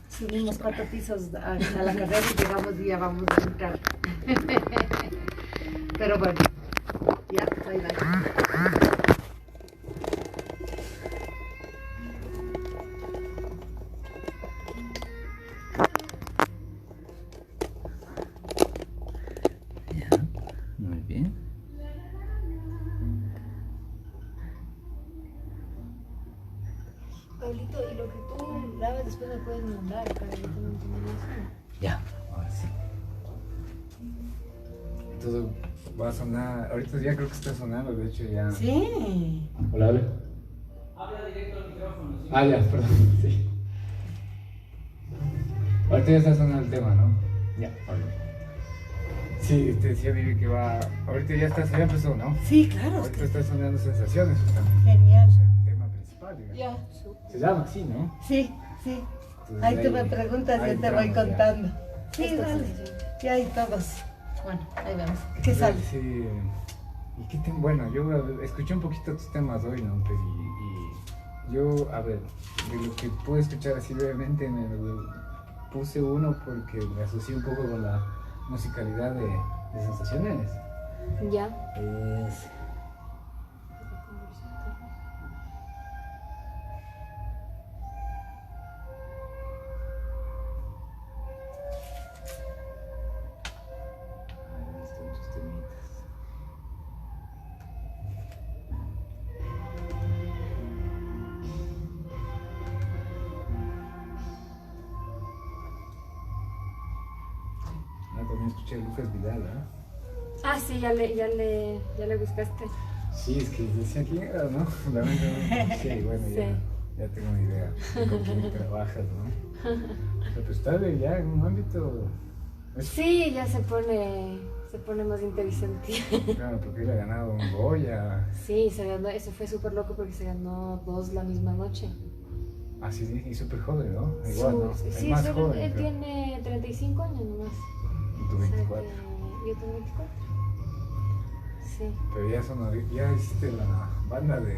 Subimos 4 pisos a la carrera y llegamos y ya vamos a entrar. Pero bueno, ya, bye bye. Ya, muy bien. Pablito, y lo que tú grabas después me puedes mandar para que tenga información. Ya, ahora sí. Todo va a sonar. Ahorita ya creo que está sonando, de hecho ya. Sí. Hola, hola. Habla directo al micrófono. ¿Sí? Ah, ya, perdón. Sí. Ahorita ya está sonando el tema, ¿no? Ya, vale. Sí, te decía Vivi que va. Ahorita ya empezó, ¿no? Sí, claro. Ahorita está sonando sensaciones justamente. Genial. O sea, el tema principal, digamos. Ya. Se llama así, ¿no? Sí, sí. Entonces, Ahí tú me preguntas y ahí yo te voy entramos ya. contando. Sí, dale. Ya hay todos. Bueno, ahí vamos. ¿Qué sale? Sí. ¿Y qué bueno, yo escuché un poquito tus temas hoy, ¿no? Pues, y yo, a ver, de lo que pude escuchar así brevemente, me puse uno porque me asocié un poco con la musicalidad de Sensaciones. Ya. Es... Ahí están tus temitas. Ah, también escuché a Lucas Vidal, ¿eh? Ah, sí, ya le buscaste. Sí, es que decía quién era, ¿no? Fundamentalmente. Sí, bueno, Sí. ya tengo una idea de con quién trabajas, ¿no? O sea, pues está ya en un ámbito. Sí, ya se pone más interesante. Claro, porque él ha ganado un Goya. Sí, se ganó, eso fue súper loco porque se ganó 2 la misma noche. Ah, sí, y súper joven, ¿no? Igual, ¿no? Sí, El más solo joven. él creo. tiene 35 años nomás. Y tú 24. Yo tengo 24. Sí. Pero ya hiciste la banda de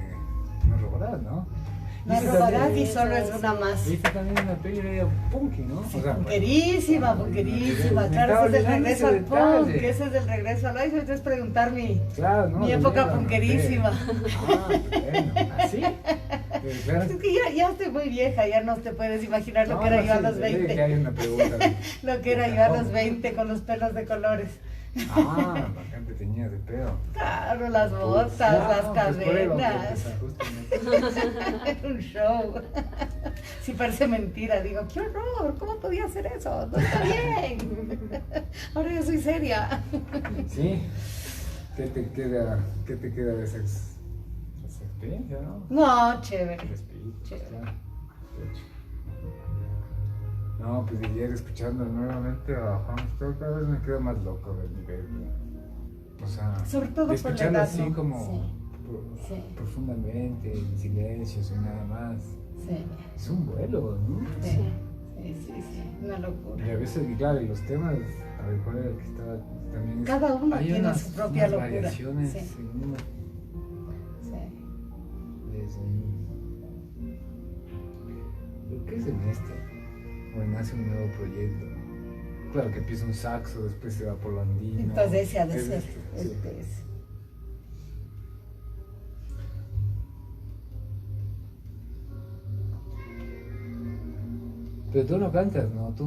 No Robarás, ¿no? No Hiciste robarás también- y solo es una más. Hiciste también una peli medio punky, ¿no? Sí, O sea, punkerísima, punkerísima. Me Claro, estaba ese es el olvidando regreso ese al punk. detalle. Ese es el regreso al. Ay, es preguntar claro, ¿no? mi De época mierda, punkerísima. Ah, bueno, ¿así? Claro. Es que ya estoy muy vieja, ya no te puedes imaginar lo que era yo a los Que 20. hay una pregunta. Lo que era yo a los 20 con los pelos de colores. Ah, bastante tenías de pedo. Claro, las botas, Claro, las pues por ahí vamos a cadenas. empezar, justamente. Era un show. Sí parece mentira, digo, qué horror, ¿cómo podía hacer eso? No está bien. Ahora yo soy seria. Sí. ¿Qué te queda de esa experiencia, no? No, chévere. El espíritu, Chévere. claro. De hecho. No, pues ayer escuchando nuevamente a Juan Stoll, cada vez me quedo más loco del nivel. O sea, Sobre todo de por la escucharlo edad, así ¿no? como Sí. Sí. profundamente, en silencio, sin nada más. Sí, Es un vuelo, ¿no? sí, sí, una locura. Y a veces, y claro, y los temas, a ver cuál era el que estaba también. Cada uno hay tiene unas, su propia unas locura. variaciones Sí. en uno. Sí. Creo que es en este. O nace un nuevo proyecto. Claro que empieza un saxo, después se va por lo andino. Entonces ese ha de Es ser. este, sí. Este es. Pero tú no cantas, ¿no? Tú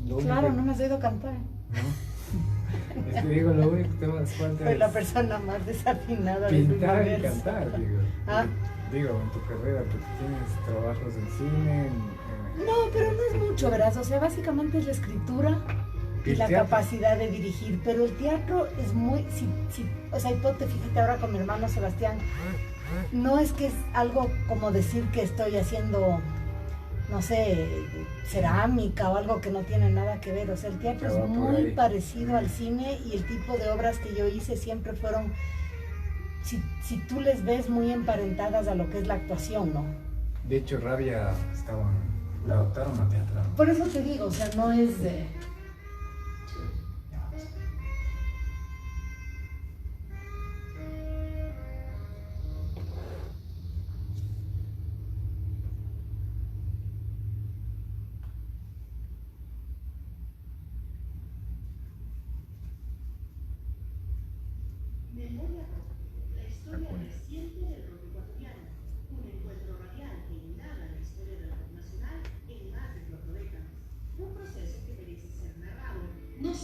lo único Claro, que- no me has oído cantar. ¿no? Es que digo, lo único que te das cuenta Soy la es persona más desafinada del pintar y universo. cantar, digo. Ah. Digo, en tu carrera, porque tienes trabajos en cine. No, pero no es mucho, verás. O sea, básicamente es la escritura y El la teatro. capacidad de dirigir. Pero el teatro es muy. O sea, y ponte, fíjate ahora con mi hermano Sebastián. No es que es algo como decir que estoy haciendo, no sé, cerámica o algo que no tiene nada que ver. O sea, el teatro Ya es va por muy ahí. parecido al cine y el tipo de obras que yo hice siempre fueron, si tú les ves, muy emparentadas a lo que es la actuación, ¿no? De hecho, Rabia la adaptaron a teatro. ¿no? Por eso te digo, o sea, no es de...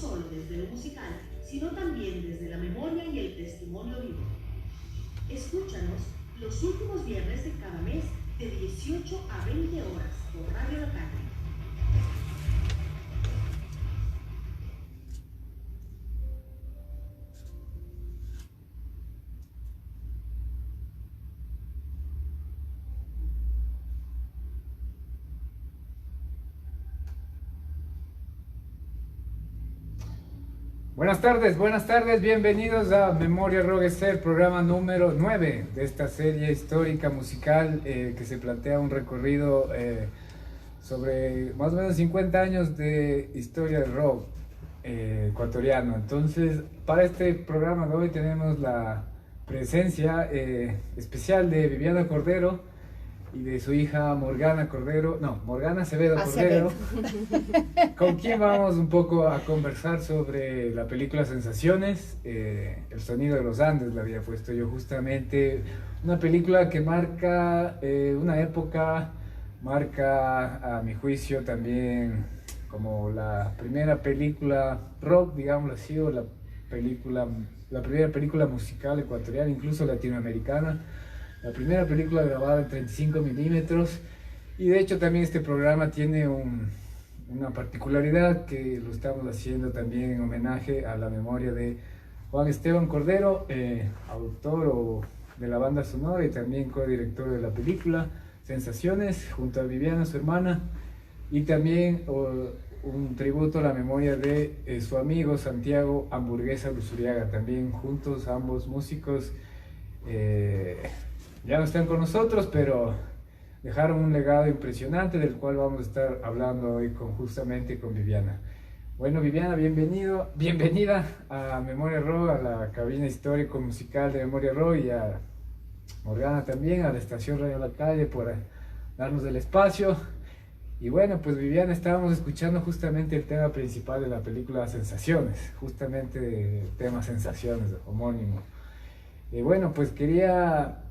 solo desde lo musical, sino también desde la memoria y el testimonio vivo. Escúchanos los últimos viernes de cada mes de 18 a 20 horas por Radio La Calle. Buenas tardes, bienvenidos a Memoria Rogueser, programa número 9 de esta serie histórica musical que se plantea un recorrido sobre más o menos 50 años de historia del rock ecuatoriano. Entonces, para este programa de hoy tenemos la presencia especial de Viviana Cordero y de su hija Morgana Acevedo Cordero, con quien vamos un poco a conversar sobre la película Sensaciones, El sonido de los Andes, la había puesto yo justamente, una película que marca una época, marca a mi juicio también como la primera película rock, digámoslo así, o la primera película musical ecuatoriana, incluso latinoamericana. La primera película grabada en 35 milímetros, y de hecho también este programa tiene una particularidad que lo estamos haciendo también en homenaje a la memoria de Juan Esteban Cordero, autor de la banda sonora y también codirector de la película Sensaciones, junto a Viviana, su hermana, y también un tributo a la memoria de su amigo Santiago Hamburguesa Luzuriaga, también juntos, ambos músicos. Ya no están con nosotros, pero dejaron un legado impresionante del cual vamos a estar hablando hoy justamente con Viviana. Bueno, Viviana, bienvenida a Memoria Rock, a la cabina histórico-musical de Memoria Rock, y a Morgana también, a la estación Radio La Calle, por darnos el espacio. Y bueno, pues Viviana, estábamos escuchando justamente el tema principal de la película Sensaciones, justamente el tema Sensaciones, homónimo. Y bueno, pues quería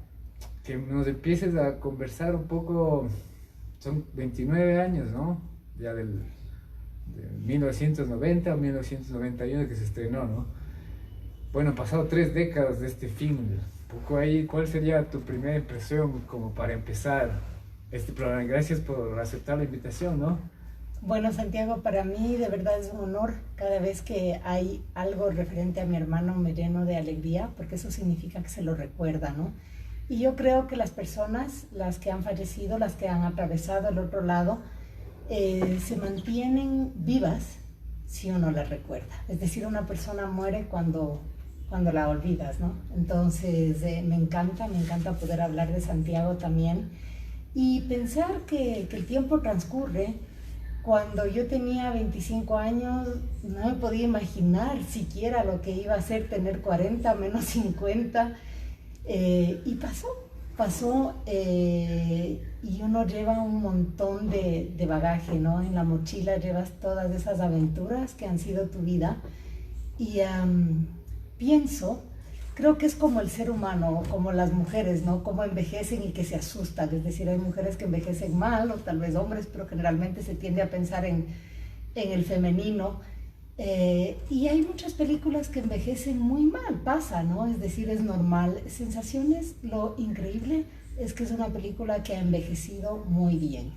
que nos empieces a conversar un poco. Son 29 años, ¿no? Ya de 1990 o 1991 que se estrenó, ¿no? Bueno, han pasado 3 décadas de este film. Un poco ahí, ¿cuál sería tu primera impresión como para empezar este programa? Gracias por aceptar la invitación, ¿no? Bueno, Santiago, para mí de verdad es un honor. Cada vez que hay algo referente a mi hermano me lleno de alegría, porque eso significa que se lo recuerda, ¿no? Y yo creo que las personas, las que han fallecido, las que han atravesado el otro lado, se mantienen vivas si uno las recuerda. Es decir, una persona muere cuando la olvidas, ¿no? Entonces, me encanta poder hablar de Santiago también y pensar que el tiempo transcurre. Cuando yo tenía 25 años, no me podía imaginar siquiera lo que iba a ser tener 40 menos 50. Y pasó, y uno lleva un montón de bagaje, ¿no? En la mochila llevas todas esas aventuras que han sido tu vida, y creo que es como el ser humano, como las mujeres, ¿no? Como envejecen y que se asustan, es decir, hay mujeres que envejecen mal, o tal vez hombres, pero generalmente se tiende a pensar en el femenino. Y hay muchas películas que envejecen muy mal, pasa, ¿no? Es decir, es normal. Sensaciones, lo increíble es que es una película que ha envejecido muy bien.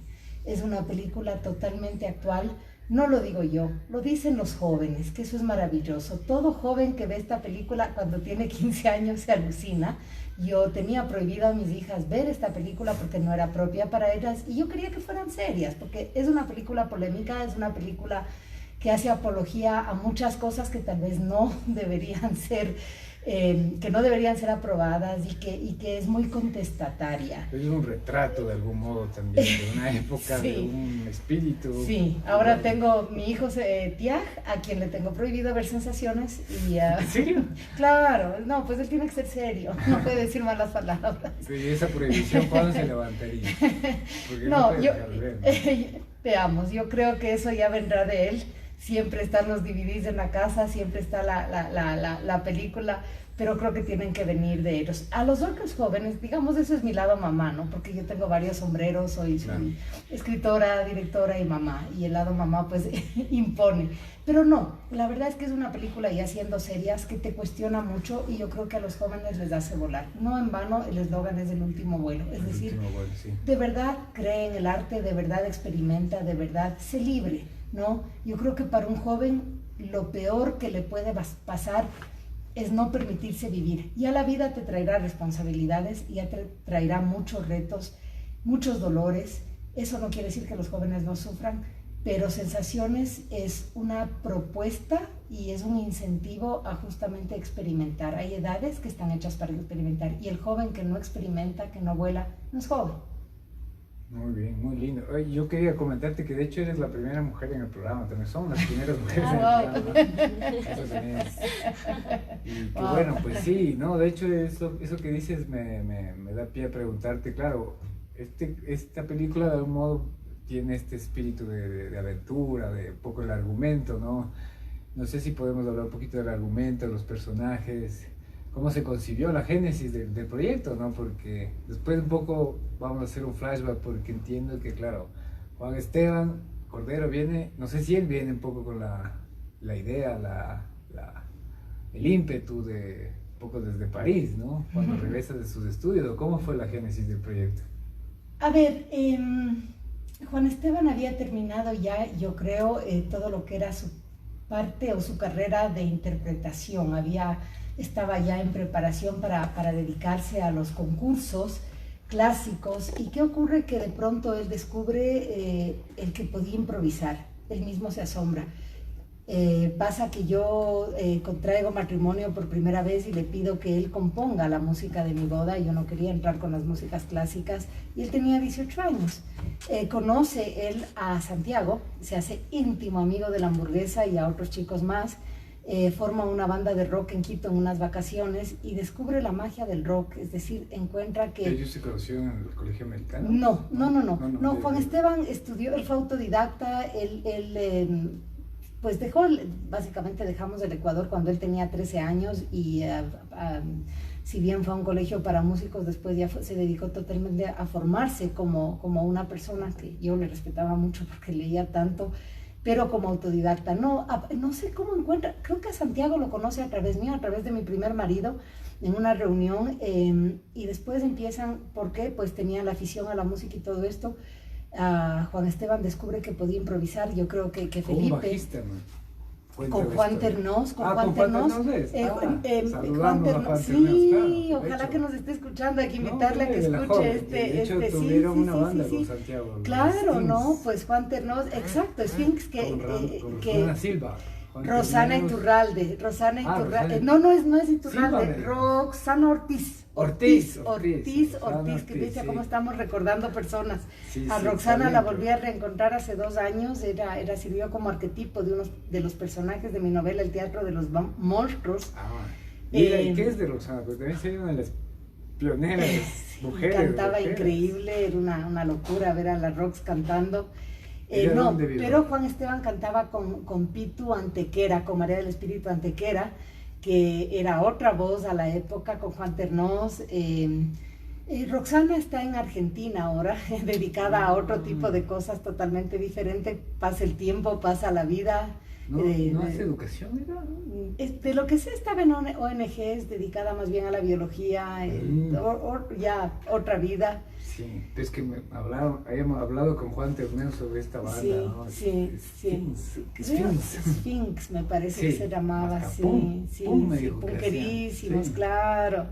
Es una película totalmente actual. No lo digo yo, lo dicen los jóvenes, que eso es maravilloso. Todo joven que ve esta película cuando tiene 15 años se alucina. Yo tenía prohibido a mis hijas ver esta película porque no era propia para ellas, y yo quería que fueran serias, porque es una película polémica, es una película que hace apología a muchas cosas que tal vez no deberían ser, aprobadas, y que es muy contestataria. Es un retrato de algún modo también de una época, sí, de un espíritu. Sí, ahora tengo mi hijo Tiag, a quien le tengo prohibido ver Sensaciones. Y, ¿en serio? Claro, no, pues él tiene que ser serio, no puede decir malas palabras. Sí, esa prohibición, ¿cuándo se levantaría? No, veamos, yo creo que eso ya vendrá de él. Siempre están los DVDs en la casa, siempre está la película, pero creo que tienen que venir de ellos. A los otros jóvenes, digamos, ese es mi lado mamá, ¿no? Porque yo tengo varios sombreros, soy escritora, directora y mamá, y el lado mamá pues impone. Pero no, la verdad es que es una película, ya siendo serias, que te cuestiona mucho y yo creo que a los jóvenes les hace volar. No en vano el eslogan es el último vuelo, es decir, vuelo, sí. De verdad cree en el arte, de verdad experimenta, de verdad sé libre, ¿no? Yo creo que para un joven lo peor que le puede pasar es no permitirse vivir. Ya la vida te traerá responsabilidades, ya te traerá muchos retos, muchos dolores. Eso no quiere decir que los jóvenes no sufran, pero Sensaciones es una propuesta y es un incentivo a justamente experimentar. Hay edades que están hechas para experimentar y el joven que no experimenta, que no vuela, no es joven. Muy bien, muy lindo. Oye, yo quería comentarte que de hecho eres la primera mujer en el programa, también somos las primeras mujeres en el programa. Eso también es. Y que bueno, pues sí, ¿no? De hecho eso que dices me da pie a preguntarte, claro, esta película de algún modo tiene este espíritu de aventura, de un poco el argumento, ¿no? No sé si podemos hablar un poquito del argumento, de los personajes, cómo se concibió la génesis del proyecto, ¿no? Porque después un poco vamos a hacer un flashback, porque entiendo que, claro, Juan Esteban Cordero viene, no sé si él viene un poco con la idea, el ímpetu de un poco desde París, ¿no? Cuando regresa de sus estudios, ¿cómo fue la génesis del proyecto? A ver, Juan Esteban había terminado ya, yo creo, todo lo que era su parte o su carrera de interpretación, estaba ya en preparación para dedicarse a los concursos clásicos. ¿Y qué ocurre? Que de pronto él descubre el que podía improvisar, él mismo se asombra. Pasa que yo contraigo matrimonio por primera vez y le pido que él componga la música de mi boda. Yo no quería entrar con las músicas clásicas y él tenía 18 años. Conoce él a Santiago, se hace íntimo amigo de la Hamburguesa y a otros chicos más. Forma una banda de rock en Quito en unas vacaciones y descubre la magia del rock, es decir, encuentra que... ¿Ellos se conocieron en el colegio americano? No, Juan Esteban estudió, él fue autodidacta, pues básicamente dejamos el Ecuador cuando él tenía 13 años y si bien fue a un colegio para músicos, después ya se dedicó totalmente a formarse como una persona que yo le respetaba mucho porque leía tanto, pero como autodidacta. No sé cómo encuentra, creo que a Santiago lo conoce a través mío, a través de mi primer marido, en una reunión, y después empiezan, ¿por qué? Pues tenía la afición a la música y todo esto. Juan Esteban descubre que podía improvisar, yo creo que Felipe... Un bajista, man. Con Juan Ternós, Juan Ternós. Juan Ternós, sí, claro, ojalá que nos esté escuchando, hay que invitarle a que escuche de hecho, tuvieron una banda con Santiago. Claro, no, pues Juan Ternós, exacto, Sphinx, con Rosana Silva. Rosana Iturralde, no es Iturralde, Roxana Ortiz, que dice cómo estamos recordando personas. A Roxana la volví a reencontrar hace 2 años, sirvió como arquetipo de uno de los personajes de mi novela El Teatro de los Monstruos. ¿Y qué es de Roxana? Porque también sería una de las pioneras mujeres. Cantaba increíble, era una locura ver a la Rox cantando. Pero Juan Esteban cantaba con Pitu Antequera, con María del Espíritu Antequera, que era otra voz a la época, con Juan Ternós. Roxana está en Argentina ahora, dedicada a otro tipo de cosas totalmente diferentes. Pasa el tiempo, pasa la vida. ¿No hace educación, mira? De lo que sé, estaba en ONGs, dedicada más bien a la biología, ya otra vida. Sí, es que habíamos hablado con Juan Ternós sobre esta banda, ¿no? Sphinx, me parece que se llamaba, punkerísimos, claro.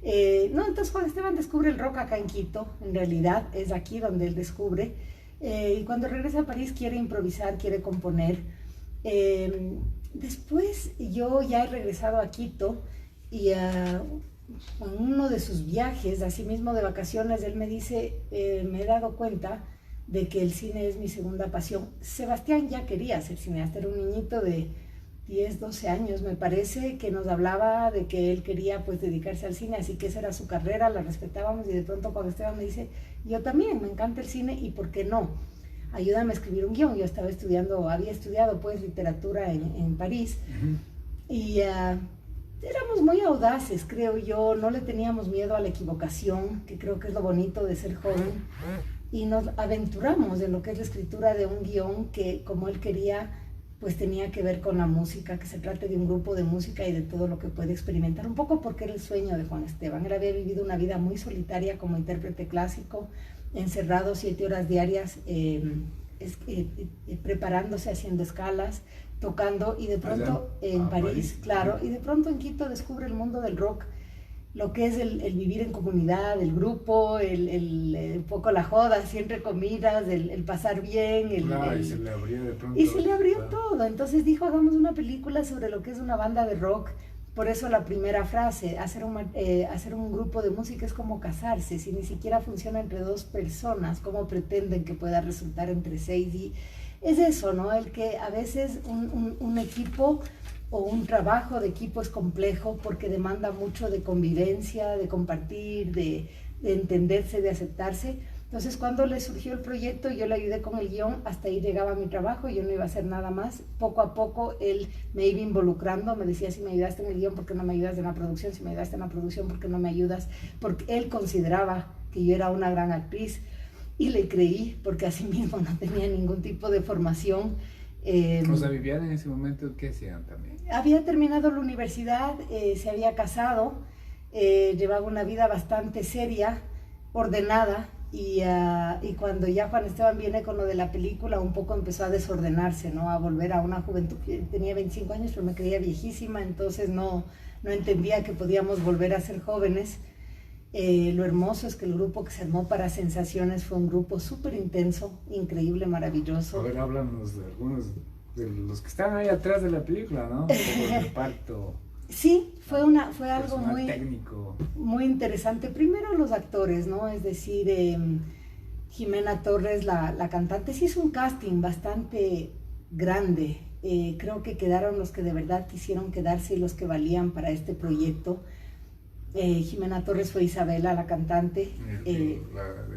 Entonces Juan Esteban descubre el rock acá en Quito, en realidad es aquí donde él descubre, y cuando regresa a París quiere improvisar, quiere componer. Después yo ya he regresado a Quito y en uno de sus viajes, así mismo de vacaciones, él me dice, me he dado cuenta de que el cine es mi segunda pasión. Sebastián ya quería ser cineasta, era un niñito de 10, 12 años, me parece, que nos hablaba de que él quería pues dedicarse al cine, así que esa era su carrera, la respetábamos, y de pronto cuando Esteban me dice, yo también, me encanta el cine, y ¿por qué no? Ayúdame a escribir un guión. Yo había estudiado pues literatura en París, y Éramos muy audaces, creo yo, no le teníamos miedo a la equivocación, que creo que es lo bonito de ser joven, y nos aventuramos en lo que es la escritura de un guión que, como él quería, pues tenía que ver con la música, que se trate de un grupo de música y de todo lo que puede experimentar, un poco porque era el sueño de Juan Esteban. Él había vivido una vida muy solitaria como intérprete clásico, encerrado 7 horas diarias, preparándose, haciendo escalas, tocando, y de pronto en París, claro, y de pronto en Quito descubre el mundo del rock, lo que es el vivir en comunidad, el grupo, un poco la joda, siempre comidas, el pasar bien. Y se le abrió de pronto. Y se le abrió todo. Entonces dijo, hagamos una película sobre lo que es una banda de rock. Por eso la primera frase, hacer un grupo de música es como casarse. Si ni siquiera funciona entre 2 personas, ¿cómo pretenden que pueda resultar entre 6? Y es eso, ¿no? El que a veces un equipo o un trabajo de equipo es complejo porque demanda mucho de convivencia, de compartir, de entenderse, de aceptarse. Entonces, cuando le surgió el proyecto, yo le ayudé con el guión, hasta ahí llegaba mi trabajo, yo no iba a hacer nada más. Poco a poco él me iba involucrando, me decía, si me ayudaste en el guión, ¿por qué no me ayudas en la producción? Si me ayudaste en la producción, ¿por qué no me ayudas? Porque él consideraba que yo era una gran actriz, y le creí, porque así mismo no tenía ningún tipo de formación. O sea, Viviana en ese momento, ¿qué hacían también? Había terminado la universidad, se había casado, llevaba una vida bastante seria, ordenada, y cuando ya Juan Esteban viene con lo de la película, un poco empezó a desordenarse, ¿no? A volver a una juventud. Tenía 25 años, pero me creía viejísima, entonces no entendía que podíamos volver a ser jóvenes. Lo hermoso es que el grupo que se armó para Sensaciones fue un grupo súper intenso, increíble, maravilloso. A ver, háblanos de algunos de los que están ahí atrás de la película, ¿no? El reparto. Sí, fue algo muy técnico, muy interesante. Primero los actores, ¿no? Es decir, Jimena Torres, la cantante, sí hizo un casting bastante grande. Creo que quedaron los que de verdad quisieron quedarse y los que valían para este proyecto. Jimena Torres fue Isabela, la cantante. Del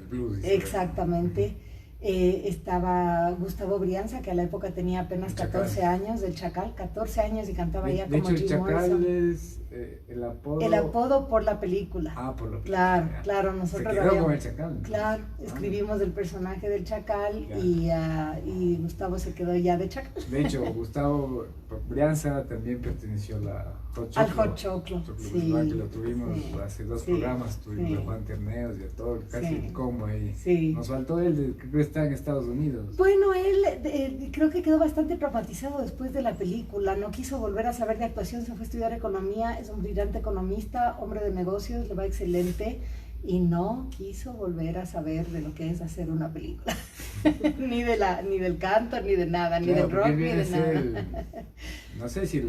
blues. Exactamente. Estaba Gustavo Brianza, que a la época tenía apenas 14 años, del Chacal, 14 años, y cantaba ya como Jim Morrison. El Chacal es el apodo por la película. Por la película. Claro, nosotros se quedó con el Chacal. Claro, escribimos del personaje del Chacal, y Gustavo se quedó ya de Chacal. De hecho, Gustavo Brianza también perteneció al Hot Choclo. Sí, que lo tuvimos hace 2 programas, tuvimos a Juan Terneos y a todo, casi el combo ahí. Sí. Nos faltó él, que está en Estados Unidos. Bueno, él creo que quedó bastante traumatizado después de la película, no quiso volver a saber de actuación, se fue a estudiar economía, es un brillante economista, hombre de negocios, le va excelente, y no quiso volver a saber de lo que es hacer una película. ni del canto, ni de nada, ni del rock, ni de nada. No sé si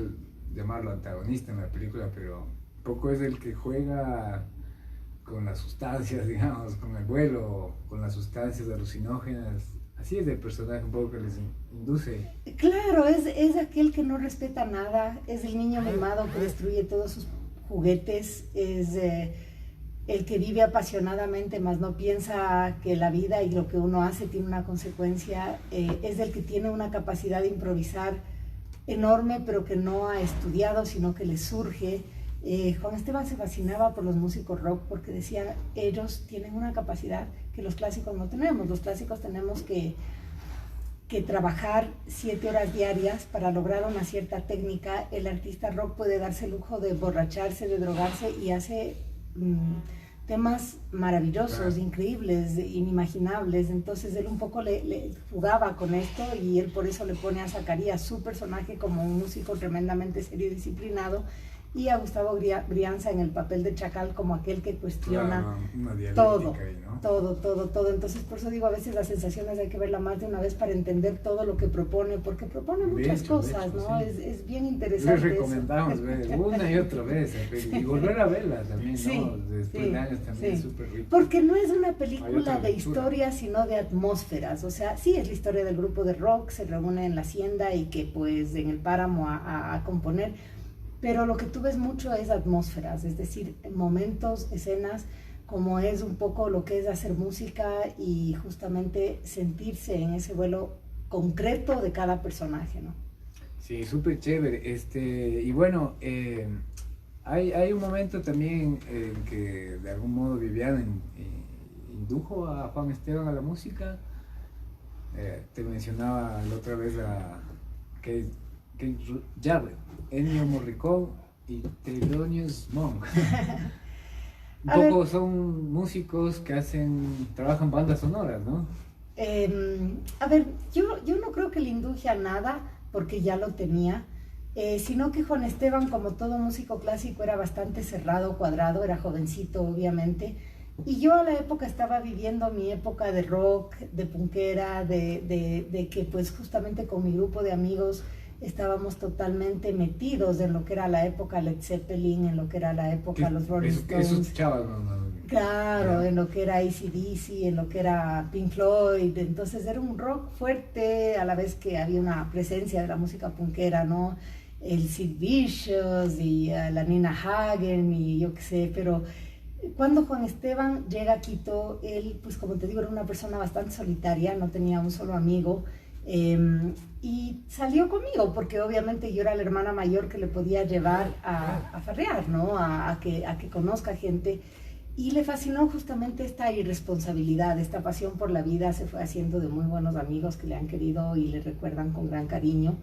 llamarlo antagonista en la película, pero poco es el que juega con las sustancias, digamos, con el vuelo, con las sustancias alucinógenas. Así es el personaje, un poco que les induce. Claro, es aquel que no respeta nada, es el niño mimado que destruye todos sus juguetes, es el que vive apasionadamente, mas no piensa que la vida y lo que uno hace tiene una consecuencia, es el que tiene una capacidad de improvisar enorme, pero que no ha estudiado, sino que le surge. Juan Esteban se fascinaba por los músicos rock porque decía, ellos tienen una capacidad que los clásicos no tenemos. Los clásicos tenemos que trabajar 7 horas diarias para lograr una cierta técnica. El artista rock puede darse el lujo de borracharse, de drogarse, y hace temas maravillosos, increíbles, inimaginables. Entonces él un poco le jugaba con esto, y él por eso le pone a Zacarías, su personaje, como un músico tremendamente serio y disciplinado, y a Gustavo Brianza en el papel de Chacal como aquel que cuestiona todo, ahí, ¿no? todo. Entonces, por eso digo, a veces las sensaciones hay que verla más de una vez para entender todo lo que propone, porque propone muchas cosas, ¿no? Sí. Es bien interesante. Les recomendamos ver una y otra vez, y volver a verla también, ¿no? Después de años también, súper rico. Porque no es una película de historia, sino de atmósferas. O sea, sí es la historia del grupo de rock, se reúne en la hacienda y que pues en el páramo a componer, pero lo que tú ves mucho es atmósferas, es decir, momentos, escenas, como es un poco lo que es hacer música y justamente sentirse en ese vuelo concreto de cada personaje, ¿no? Sí, súper chévere. Y bueno, Hay un momento también en que de algún modo Viviana indujo a Juan Esteban a la música. Te mencionaba la otra vez a Keith Jarrett, Ennio Morricone y Thelonious Monk. Un poco son músicos que trabajan bandas sonoras, ¿no? A ver, yo no creo que le induje a nada porque ya lo tenía, sino que Juan Esteban, como todo músico clásico, era bastante cerrado, cuadrado, era jovencito obviamente, y yo a la época estaba viviendo mi época de rock, de punkera, de que pues justamente con mi grupo de amigos estábamos totalmente metidos en lo que era la época Led Zeppelin, en lo que era la época los Rolling Stones. Esos chavos, no. Claro, en lo que era AC/DC, en lo que era Pink Floyd. Entonces era un rock fuerte, a la vez que había una presencia de la música punkera, ¿no? El Sid Vicious y la Nina Hagen y yo qué sé, pero cuando Juan Esteban llega a Quito, él, pues como te digo, era una persona bastante solitaria, no tenía un solo amigo. Y salió conmigo porque obviamente yo era la hermana mayor que le podía llevar a farrear, ¿no? A que conozca gente, y le fascinó justamente esta irresponsabilidad, esta pasión por la vida. Se fue haciendo de muy buenos amigos que le han querido y le recuerdan con gran cariño,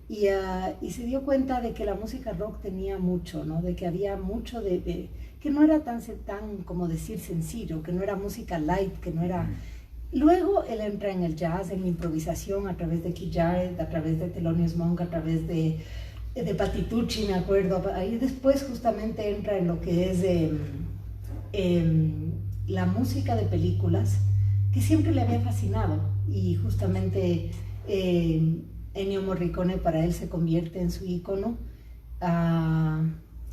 y se dio cuenta de que la música rock tenía mucho, ¿no? De que había mucho que no era tan como decir sencillo, que no era música light, que no era... Luego él entra en el jazz, en la improvisación, a través de Keith Jarrett, a través de Thelonious Monk, a través de Patitucci, me acuerdo. Ahí después justamente entra en lo que es la música de películas, que siempre le había fascinado. Y justamente Ennio Morricone para él se convierte en su ícono.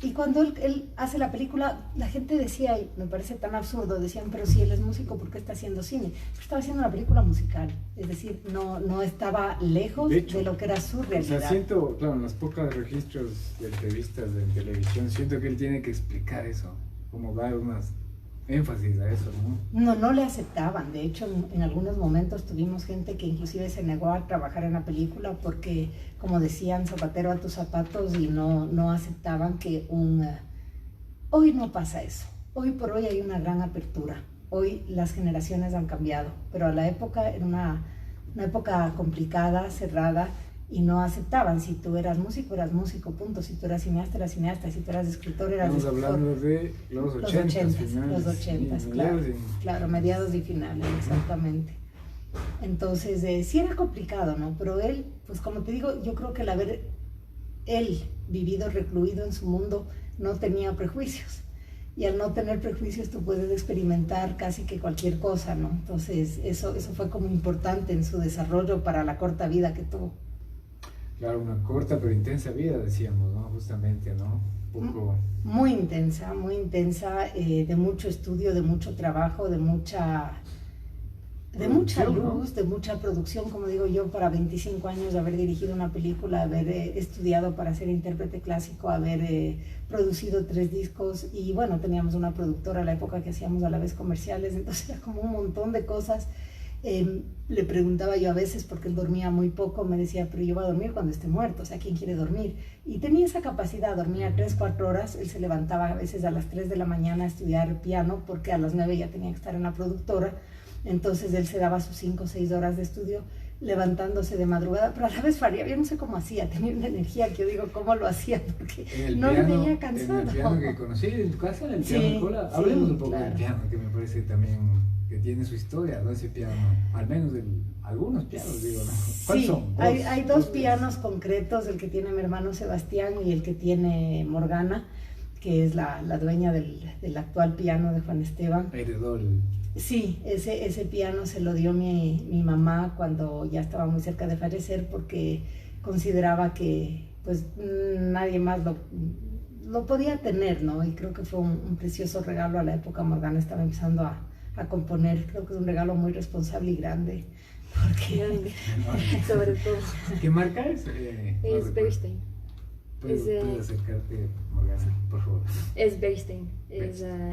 Y cuando él hace la película, la gente decía, y me parece tan absurdo, decían, pero si él es músico, ¿por qué está haciendo cine? Pero estaba haciendo una película musical, es decir, no estaba lejos de lo que era su realidad. O sea, siento, claro, en los pocos registros de entrevistas de televisión, siento que él tiene que explicar eso, como dar más énfasis a eso, ¿no? No le aceptaban. De hecho, en algunos momentos tuvimos gente que inclusive se negó a trabajar en la película porque, como decían, zapatero a tus zapatos, y no aceptaban que Hoy no pasa eso. Hoy por hoy hay una gran apertura. Hoy las generaciones han cambiado, pero a la época era una época complicada, cerrada, y no aceptaban. Si tú eras músico, punto. Si tú eras cineasta, si tú eras escritor, eras escritor. Estamos hablando de los 80s, claro, mediados y finales, exactamente. Entonces, sí era complicado, ¿no? Pero él, pues como te digo, yo creo que el haber él vivido recluido en su mundo, no tenía prejuicios. Y al no tener prejuicios tú puedes experimentar casi que cualquier cosa, ¿no? Entonces, eso fue como importante en su desarrollo para la corta vida que tuvo. Claro, una corta pero intensa vida, decíamos, ¿no? Justamente, ¿no? Muy intensa, de mucho estudio, de mucho trabajo, de mucha luz, ¿no? De mucha producción. Como digo yo, para 25 años de haber dirigido una película, haber estudiado para ser intérprete clásico, haber producido 3 discos, y bueno, teníamos una productora a la época que hacíamos a la vez comerciales, entonces era como un montón de cosas. Le preguntaba yo a veces, porque él dormía muy poco, me decía, pero yo voy a dormir cuando esté muerto, o sea, ¿quién quiere dormir? Y tenía esa capacidad, dormía 3-4 horas, él se levantaba a veces a las 3 de la mañana a estudiar piano, porque a las 9 ya tenía que estar en la productora. Entonces él se daba sus 5 o 6 horas de estudio levantándose de madrugada, pero a la vez faría, yo no sé cómo hacía, tenía una energía que yo digo, ¿cómo lo hacía? Porque no le veía cansado. En el piano que conocí en tu casa, en el piano de cola, hablemos un poco del piano, que me parece también que tiene su historia, ¿no? Ese piano, al menos algunos pianos, digo, ¿no? ¿Cuáles son? Hay 2 pianos concretos, el que tiene mi hermano Sebastián y el que tiene Morgana, que es la dueña del actual piano de Juan Esteban. Heredó Sí, ese piano se lo dio mi mamá cuando ya estaba muy cerca de fallecer, porque consideraba que pues nadie más lo podía tener, ¿no? Y creo que fue un precioso regalo. A la época Morgana estaba empezando a componer. Creo que es un regalo muy responsable y grande. Grande, sobre todo. ¿Qué marca es? Es Bernstein. ¿Puedes acercarte, Morgana, por favor? Es Bernstein.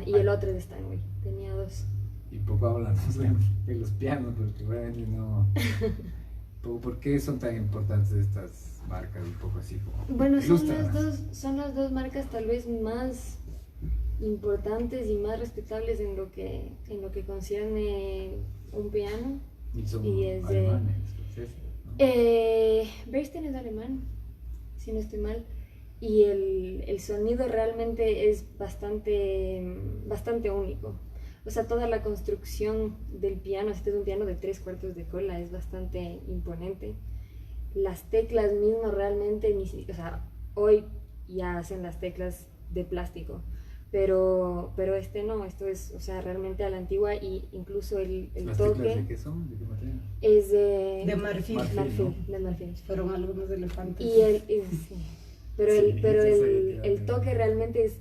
Y el otro es de Steinway. Tenía 2. Y poco hablamos de los pianos, porque realmente no... ¿Por qué son tan importantes estas marcas? Un poco así como... Bueno, ilústranas. son las dos marcas tal vez más importantes y más respetables en lo que concierne un piano. Y son y es de- alemanes, ¿no? Bernstein es alemán, si no estoy mal, y el sonido realmente es bastante único. O sea, toda la construcción del piano, este es un piano de 3/4 de cola, es bastante imponente. Las teclas mismas realmente, o sea, hoy ya hacen las teclas de plástico, pero este no, esto es, o sea, realmente a la antigua, y incluso el ¿Las toque teclas de qué son? ¿De qué material? es de De marfil. de marfil. Fueron algunos elefantes. Sí. Pero Sí, pero eso sí, el toque realmente es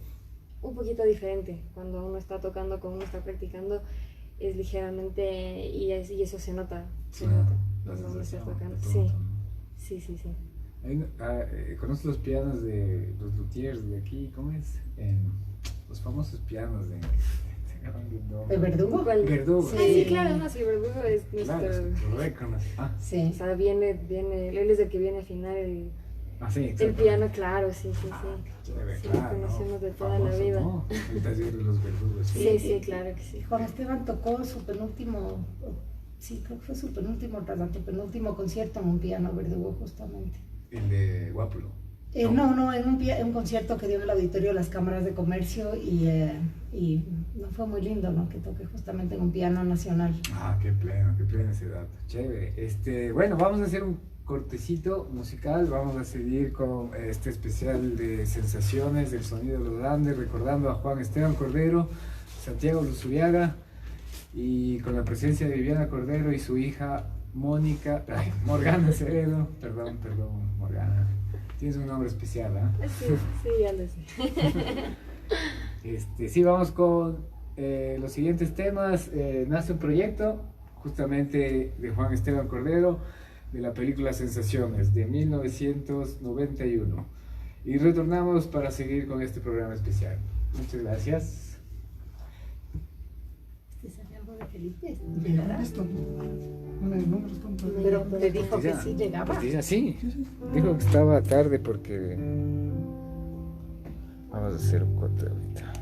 un poquito diferente. Cuando uno está tocando, cuando uno está practicando, es ligeramente, y eso se nota. Se nota La cuando uno está sensación, tocando. de Sí, pronto, ¿no? sí. ¿Conoces los pianos de los luthiers de aquí? ¿Cómo es? Los famosos pianos de... ¿De Verdugo? ¿Cuál? Verdugo. Ah, sí, claro, no, sí, Verdugo es nuestro... Claro, lo reconoces. O Sí. sea, él es el que viene a afinar el Sí, el exacto. piano, claro, sí. Chévere, Sí, claro, lo conocemos de toda la famoso, vida. ¿no? El taller de los verdugos. Sí, claro que sí. Juan Esteban tocó su penúltimo, sí, creo que fue su penúltimo, penúltimo concierto en un piano Verdugo, justamente. El de Guápulo. No, en un concierto que dio en el auditorio de las cámaras de comercio, y no fue muy lindo, ¿no? Que toque justamente en un piano nacional. Qué pleno ese dato. Chévere. Bueno, vamos a hacer un cortecito musical. Vamos a seguir con este especial de sensaciones del sonido de los Andes, recordando a Juan Esteban Cordero, Santiago Luzuriaga, y con la presencia de Viviana Cordero y su hija Morgana Acevedo. Perdón, Morgana. Tienes un nombre especial, ¿ah? Sí, ya lo sé. Sí, vamos con los siguientes temas. Nace un proyecto justamente de Juan Esteban Cordero, de la película Sensaciones de 1991. Y retornamos para seguir con este programa especial. Muchas gracias. ¿Te sabe algo de Felipe? ¿Llegará esto? No me respondo. Pero te dijo que sí llegaba. Sí. Dijo que estaba tarde porque vamos a hacer un corte ahorita.